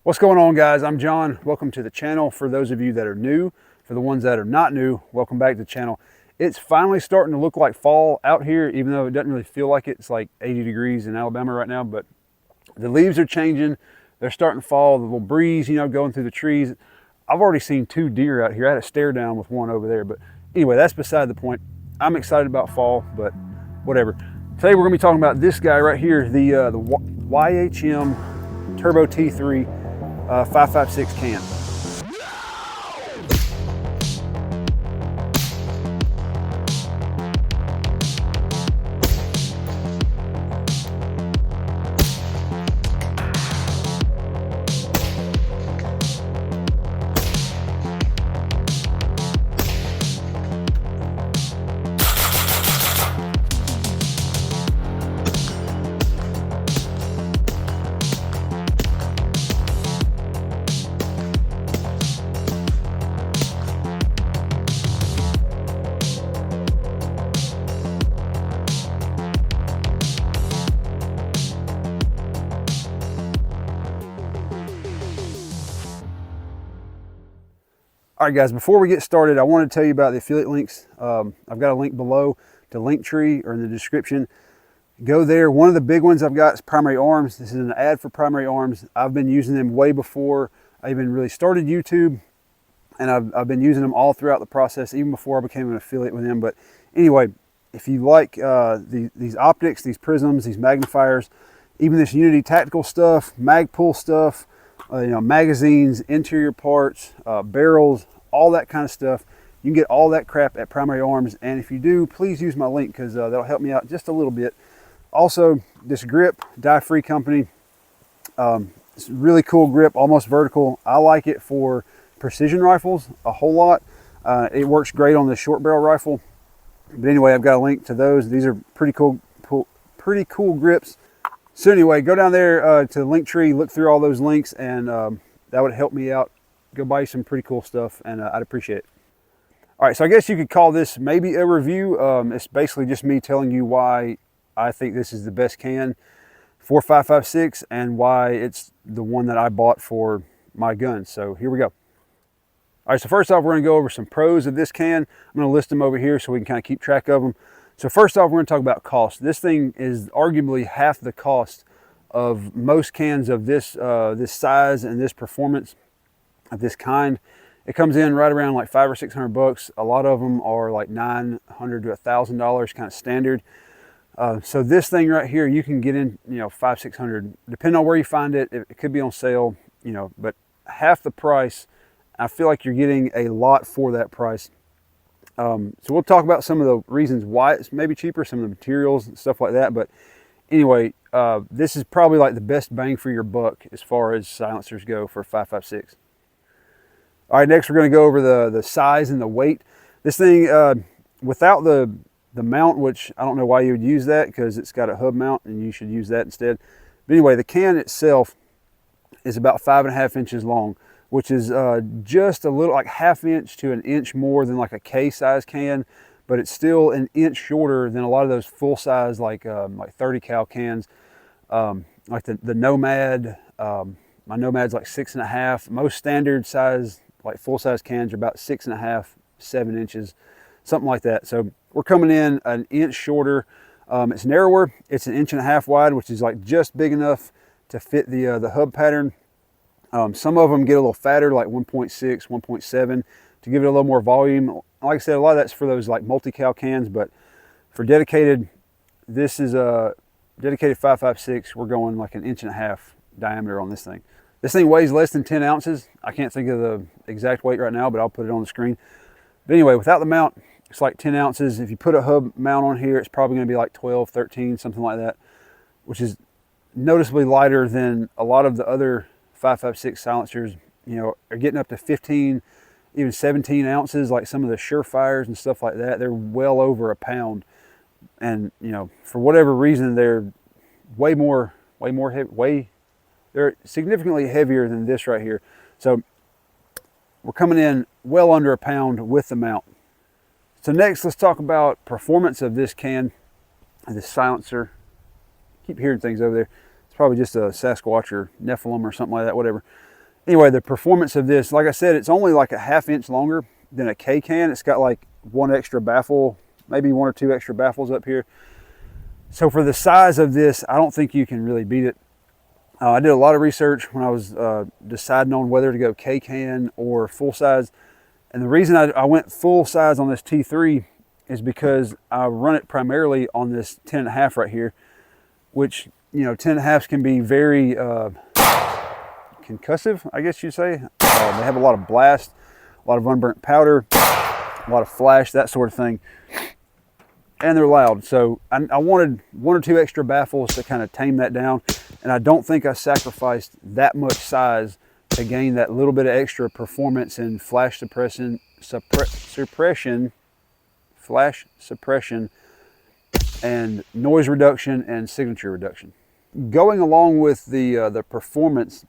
What's going on, guys? I'm John. Welcome to the channel. For those of you that are new, for the ones that are not new, welcome back to the channel. It's finally starting to look like fall out here, even though it doesn't really feel like it. It's like 80 degrees in Alabama right now, but the leaves are changing. They're starting to fall. The little breeze, going through the trees. I've already seen 2 deer out here. I had a stare down with one over there, but anyway, that's beside the point. I'm excited about fall, but whatever. Today we're going to be talking about this guy right here, the YHM Turbo T3 5.56 can. All right, guys, before we get started, I want to tell you about the affiliate links. I've got a link below to Linktree or in the description. Go there. One of the big ones I've got is Primary Arms. This is an ad for Primary Arms. I've been using them way before I even really started YouTube, and I've been using them all throughout the process, even before I became an affiliate with them. But anyway, if you like these optics, these prisms, these magnifiers, even this Unity tactical stuff, Magpul stuff, magazines, interior parts, barrels, all that kind of stuff. You can get all that crap at Primary Arms, and if you do, please use my link because that'll help me out just a little bit. Also, this grip, dye-free company. It's a really cool grip, almost vertical. I like it for precision rifles a whole lot. It works great on the short barrel rifle. But anyway, I've got a link to those. These are pretty cool grips. So anyway, go down there to Linktree, look through all those links, and that would help me out. Go buy some pretty cool stuff, and I'd appreciate it. All right, so I guess you could call this maybe a review. It's basically just me telling you why I think this is the best can for 5.56 and why it's the one that I bought for my gun. So here we go. All right, so first off, we're going to go over some pros of this can. I'm going to list them over here so we can kind of keep track of them. So first off, we're going to talk about cost. This thing is arguably half the cost of most cans of this this size and this performance of this kind. It comes in right around like $500 or $600. A lot of them are like $900 to $1,000, kind of standard. So this thing right here, you can get in, $500, $600, depending on where you find it. It could be on sale, but half the price. I feel like you're getting a lot for that price. So we'll talk about some of the reasons why it's maybe cheaper, some of the materials and stuff like that. But anyway, this is probably like the best bang for your buck as far as silencers go for 5.56. All right, next we're going to go over the size and the weight. This thing, without the mount, which I don't know why you would use that because it's got a hub mount and you should use that instead. But anyway, the can itself is about 5.5 inches long, which is just a little, like ½ inch to 1 inch more than like a K-size can, but it's still 1 inch shorter than a lot of those full size like 30 cal cans, like the Nomad. My Nomad's like 6.5. Most standard size, like full size cans, are about 6.5, 7 inches, something like that. So we're coming in 1 inch shorter. It's narrower. It's 1.5 inches wide, which is like just big enough to fit the hub pattern. Some of them get a little fatter, like 1.6, 1.7, to give it a little more volume. Like I said, a lot of that's for those like multi-cal cans, but for dedicated, this is a dedicated 5.56. We're going like 1.5 inches diameter on this thing. This thing weighs less than 10 ounces. I can't think of the exact weight right now, but I'll put it on the screen. But anyway, without the mount, it's like 10 ounces. If you put a hub mount on here, it's probably going to be like 12, 13, something like that, which is noticeably lighter than a lot of the other 5.56 silencers. Are getting up to 15, even 17 ounces, like some of the Surefires and stuff like that. They're well over a pound, and for whatever reason, they're they're significantly heavier than this right here. So we're coming in well under a pound with the mount. So next, let's talk about performance of this can, this silencer. Keep hearing things over there. It's probably just a Sasquatch or Nephilim or something like that, whatever. Anyway, the performance of this, like I said, it's only like a 1/2 inch longer than a K can. It's got like one extra baffle, maybe one or two extra baffles up here. So for the size of this, I don't think you can really beat it. I did a lot of research when I was deciding on whether to go K can or full size. And the reason I went full size on this T3 is because I run it primarily on this 10.5 right here, which, you know, 10.5s can be very concussive, I guess you'd say. They have a lot of blast, a lot of unburnt powder, a lot of flash, that sort of thing. And they're loud. So I wanted one or two extra baffles to kind of tame that down. And I don't think I sacrificed that much size to gain that little bit of extra performance in flash suppression, flash suppression, and noise reduction and signature reduction. Going along with the performance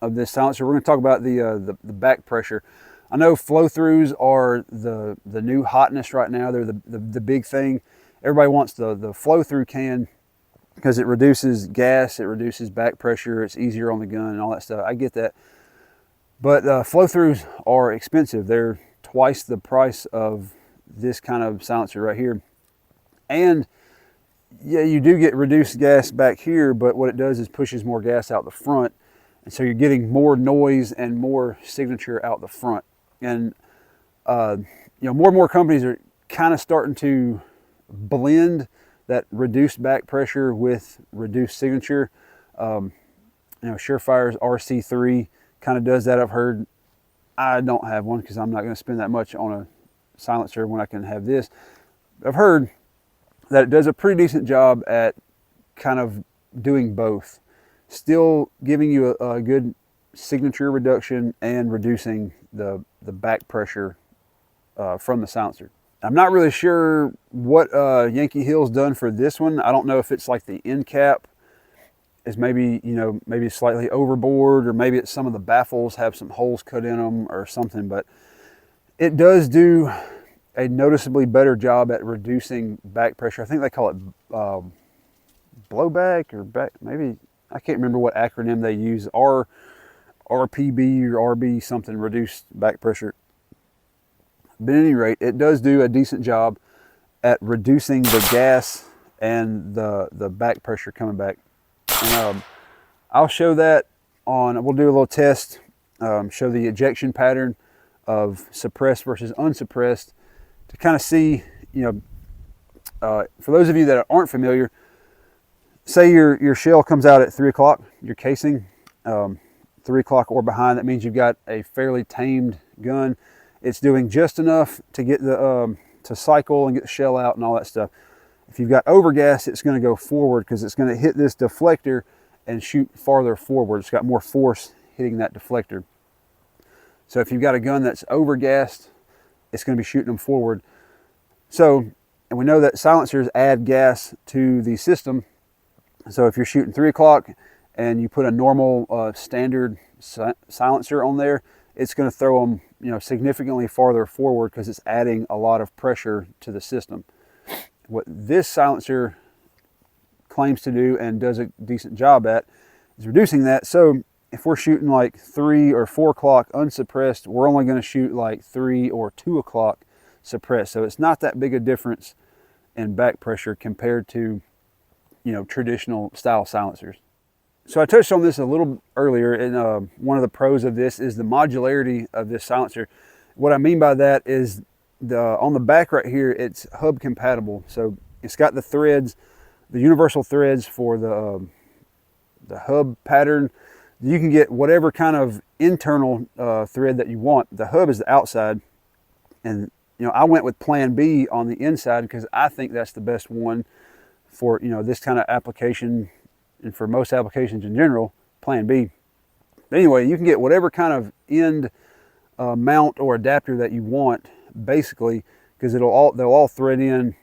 of this silencer, we're going to talk about the back pressure. I know flow-throughs are the new hotness right now. They're the big thing. Everybody wants the flow-through can because it reduces gas, it reduces back pressure, it's easier on the gun and all that stuff. I get that. But flow-throughs are expensive. They're twice the price of this kind of silencer right here. And yeah, you do get reduced gas back here, but what it does is pushes more gas out the front. And so you're getting more noise and more signature out the front. And you know, more and more companies are kind of starting to blend that reduced back pressure with reduced signature. You know, Surefire's RC3 kind of does that, I've heard. I don't have one because I'm not going to spend that much on a silencer when I can have this. I've heard that it does a pretty decent job at kind of doing both, still giving you a good signature reduction and reducing the back pressure from the silencer. I'm not really sure what Yankee Hill's done for this one. I don't know if it's like the end cap is maybe, you know, maybe slightly overboard, or maybe it's some of the baffles have some holes cut in them or something, but it does do a noticeably better job at reducing back pressure. I think they call it blowback or back, maybe, I can't remember what acronym they use, RPB or RB something, reduced back pressure. But at any rate, it does do a decent job at reducing the gas and the back pressure coming back. And I'll show that on, we'll do a little test, show the ejection pattern of suppressed versus unsuppressed to kind of see, you know, for those of you that aren't familiar, say your shell comes out at 3 o'clock, your casing, 3 o'clock or behind, that means you've got a fairly tamed gun. It's doing just enough to get the to cycle and get the shell out and all that stuff. If you've got overgas, it's going to go forward because it's going to hit this deflector and shoot farther forward. It's got more force hitting that deflector. So if you've got a gun that's overgassed, it's going to be shooting them forward. So, and we know that silencers add gas to the system. So if you're shooting 3 o'clock and you put a normal standard silencer on there, it's going to throw them, you know, significantly farther forward because it's adding a lot of pressure to the system. What this silencer claims to do and does a decent job at is reducing that. So if we're shooting like 3 or 4 o'clock unsuppressed, we're only going to shoot like 3 or 2 o'clock suppressed. So it's not that big a difference in back pressure compared to, you know, traditional style silencers. So I touched on this a little earlier, and one of the pros of this is the modularity of this silencer. What I mean by that is on the back right here, it's hub compatible. So it's got the threads, the universal threads for the hub pattern. You can get whatever kind of internal thread that you want. The hub is the outside, and you know, I went with Plan B on the inside because I think that's the best one for, you know, this kind of application. And for most applications in general, Plan B. But anyway, you can get whatever kind of end mount or adapter that you want, basically, because they'll all thread in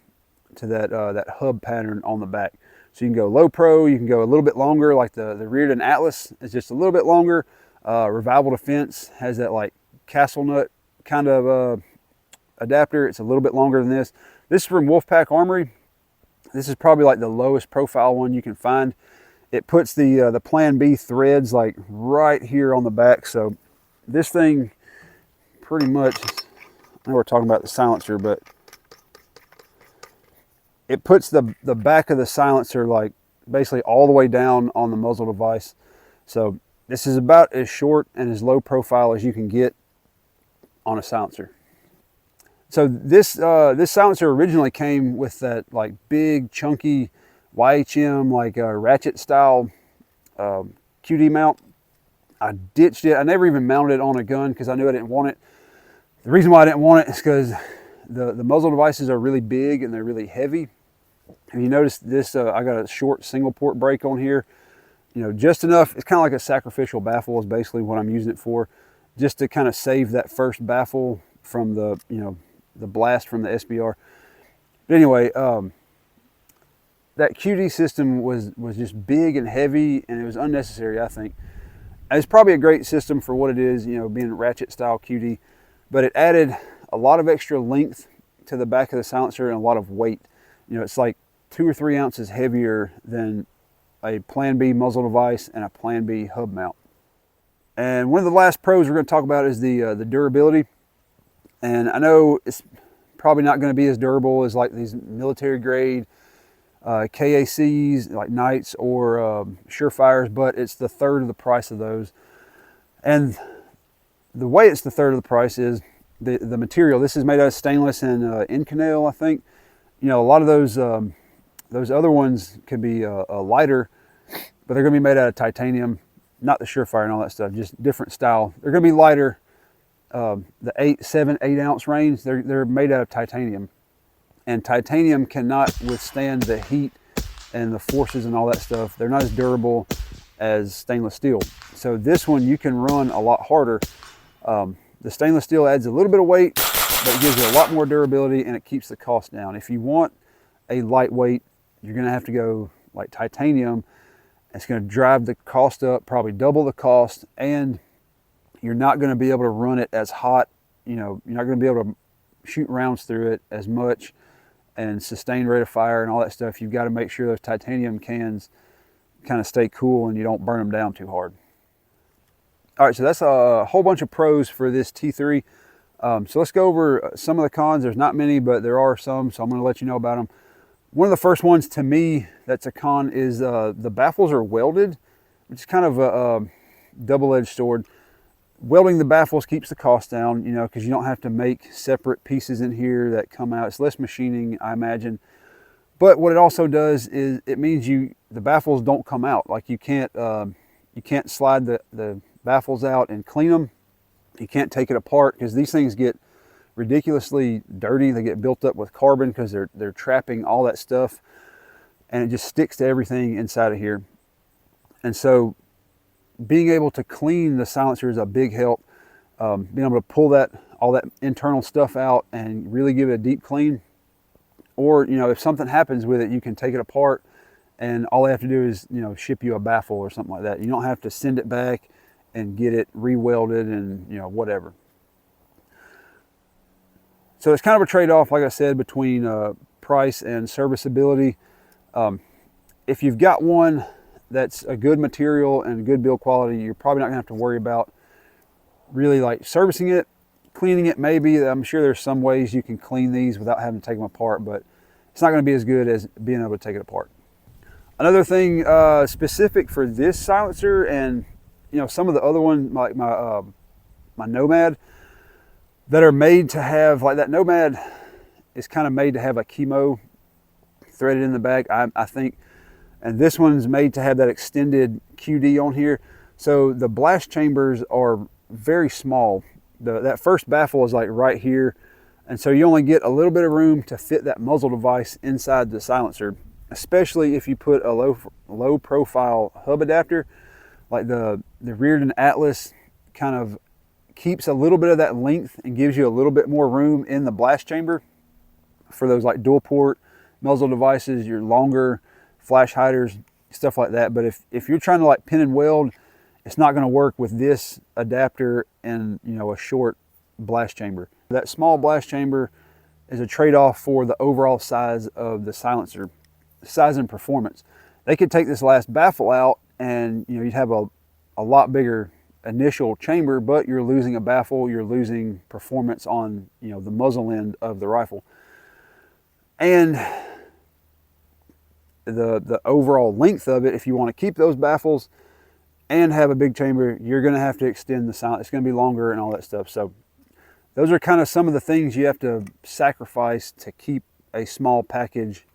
to that hub pattern on the back. So you can go low pro, you can go a little bit longer, like the Reardon Atlas is just a little bit longer. Revival Defense has that like castle nut kind of adapter. It's a little bit longer than this. This is from Wolfpack Armory. This is probably like the lowest profile one you can find. it puts the Plan B threads like right here on the back. So this thing pretty much, I know we're talking about the silencer, but it puts the back of the silencer like basically all the way down on the muzzle device. So this is about as short and as low profile as you can get on a silencer. So this silencer originally came with that like big chunky YHM like ratchet style QD mount. I ditched it. I never even mounted it on a gun because I knew I didn't want it. The reason why I didn't want it is because the muzzle devices are really big and they're really heavy. And you notice this, I got a short single port brake on here, you know, just enough. It's kind of like a sacrificial baffle is basically what I'm using it for, just to kind of save that first baffle from the, you know, the blast from the SBR. But anyway, that QD system was just big and heavy, and it was unnecessary, I think. And it's probably a great system for what it is, you know, being ratchet style QD, but it added a lot of extra length to the back of the silencer and a lot of weight. You know, it's like 2 or 3 ounces heavier than a Plan B muzzle device and a Plan B hub mount. And one of the last pros we're going to talk about is the durability. And I know it's probably not going to be as durable as like these military grade KACs like Knights or Surefires, but it's the third of the price of those. And the way it's the third of the price is the material. This is made out of stainless and Inconel, I think. You know, a lot of those other ones could be lighter, but they're going to be made out of titanium, not the Surefire and all that stuff, just different style. They're going to be lighter. The 7, 8 ounce range, they're made out of titanium. And titanium cannot withstand the heat and the forces and all that stuff. They're not as durable as stainless steel. So this one you can run a lot harder. The stainless steel adds a little bit of weight, but it gives you a lot more durability and it keeps the cost down. If you want a lightweight, you're gonna have to go like titanium. It's gonna drive the cost up, probably double the cost, and you're not gonna be able to run it as hot. You know, you're not gonna be able to shoot rounds through it as much and sustain rate of fire and all that stuff. You've got to make sure those titanium cans kind of stay cool and you don't burn them down too hard. All right, so that's a whole bunch of pros for this T3. So let's go over some of the cons. There's not many, but there are some, so I'm going to let you know about them. One of the first ones to me that's a con is the baffles are welded, which is kind of a double-edged sword. Welding the baffles keeps the cost down, you know, because you don't have to make separate pieces in here that come out. It's less machining, I imagine. But what it also does is it means the baffles don't come out. Like you can't slide the baffles out and clean them. You can't take it apart because these things get ridiculously dirty. They get built up with carbon because they're trapping all that stuff, and it just sticks to everything inside of here. And so being able to clean the silencer is a big help. Being able to pull all that internal stuff out and really give it a deep clean. Or, you know, if something happens with it, you can take it apart and all they have to do is, you know, ship you a baffle or something like that. You don't have to send it back and get it re-welded and, you know, whatever. So it's kind of a trade-off, like I said, between price and serviceability. If you've got one that's a good material and good build quality, you're probably not gonna have to worry about really like servicing it, cleaning it maybe. I'm sure there's some ways you can clean these without having to take them apart, but it's not gonna be as good as being able to take it apart. Another thing specific for this silencer and, you know, some of the other ones like my Nomad that are made to have, like that Nomad is kind of made to have a chemo threaded in the back, I think. And this one's made to have that extended QD on here. So the blast chambers are very small. That first baffle is like right here. And so you only get a little bit of room to fit that muzzle device inside the silencer, especially if you put a low profile hub adapter. Like the Reardon Atlas kind of keeps a little bit of that length and gives you a little bit more room in the blast chamber for those like dual port muzzle devices, your longer flash hiders, stuff like that. But if you're trying to like pin and weld, it's not going to work with this adapter and, you know, a short blast chamber. That small blast chamber is a trade-off for the overall size of the silencer, size and performance. they could take this last baffle out, and you'd have a lot bigger initial chamber, but you're losing a baffle, you're losing performance on the muzzle end of the rifle, and the overall length of it. If you want to keep those baffles and have a big chamber, you're going to have to extend the silent. It's going to be longer and all that stuff. So those are kind of some of the things you have to sacrifice to keep a small package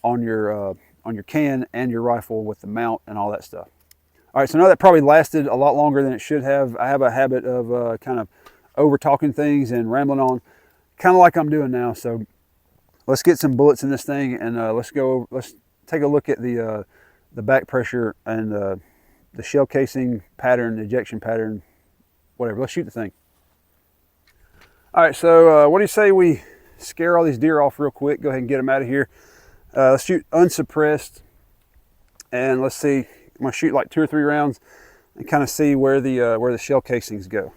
on your can and your rifle with the mount and all that stuff. All right, so now that probably lasted a lot longer than it should have. I have a habit of kind of over talking things and rambling on, kind of like I'm doing now. So let's get some bullets in this thing, and let's take a look at the back pressure and the shell casing pattern, ejection pattern, whatever. Let's shoot the thing. All right, so what do you say we scare all these deer off real quick? Go ahead and get them out of here. Let's shoot unsuppressed, and let's see. I'm gonna shoot like 2 or 3 rounds and kind of see where the shell casings go.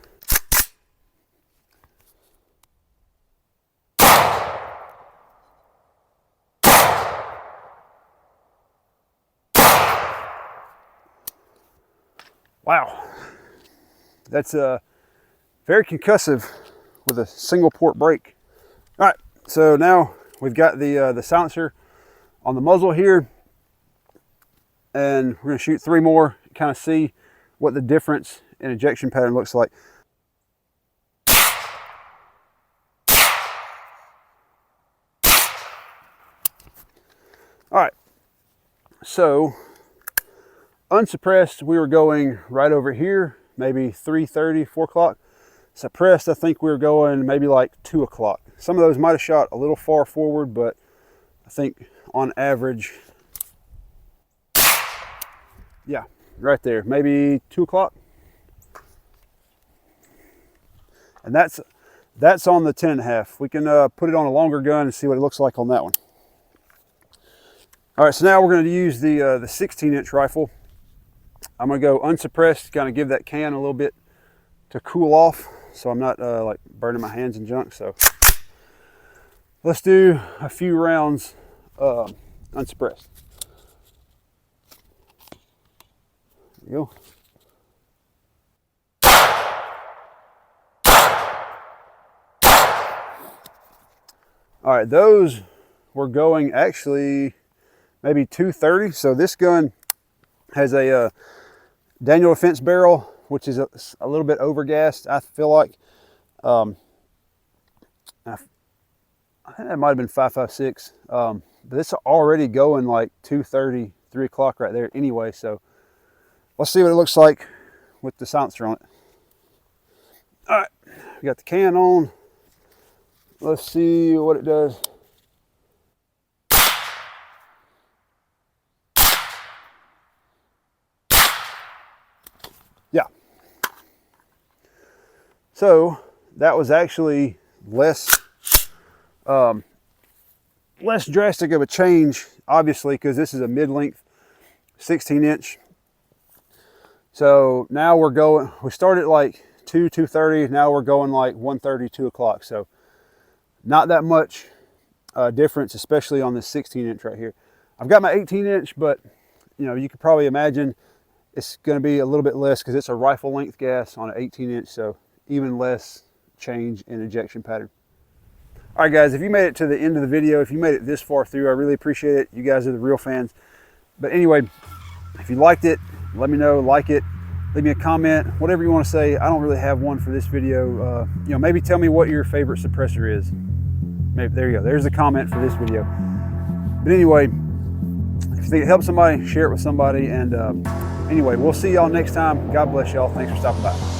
Wow, that's very concussive with a single port break. All right, so now we've got the silencer on the muzzle here, and we're going to shoot 3 more, kind of see what the difference in ejection pattern looks like. All right, so unsuppressed, we were going right over here, maybe 3:30, 4 o'clock. Suppressed, I think we were going maybe like 2 o'clock. Some of those might have shot a little far forward, but I think on average, yeah, right there, maybe 2 o'clock. And that's on the 10.5. We can put it on a longer gun and see what it looks like on that one. All right, so now we're going to use the 16-inch rifle. I'm going to go unsuppressed, kind of give that can a little bit to cool off, so I'm not like burning my hands and junk. So let's do a few rounds unsuppressed. There you go. All right, those were going actually maybe 230. So this gun has a Daniel Defense barrel, which is a little bit overgassed, I feel like. I think that might have been 5.56, but it's already going like 2:30, 3 o'clock right there anyway. So let's see what it looks like with the silencer on it. All right, we got the can on. Let's see what it does. Yeah. So that was actually less drastic of a change, obviously, because this is a mid-length 16-inch. So now we started at like 2:30, now we're going like 1:30, 2 o'clock. So not that much difference, especially on this 16-inch right here. I've got my 18-inch, but you could probably imagine it's going to be a little bit less because it's a rifle length gas on an 18-inch, so even less change in ejection pattern. All right, guys, if you made it to the end of the video, if you made it this far through, I really appreciate it. You guys are the real fans. But anyway, if you liked it, let me know, like it, leave me a comment, whatever you want to say. I don't really have one for this video. Maybe tell me what your favorite suppressor is. Maybe, there you go, there's the comment for this video. But anyway, if you think it helps somebody, share it with somebody. And anyway, we'll see y'all next time. God bless y'all. Thanks for stopping by.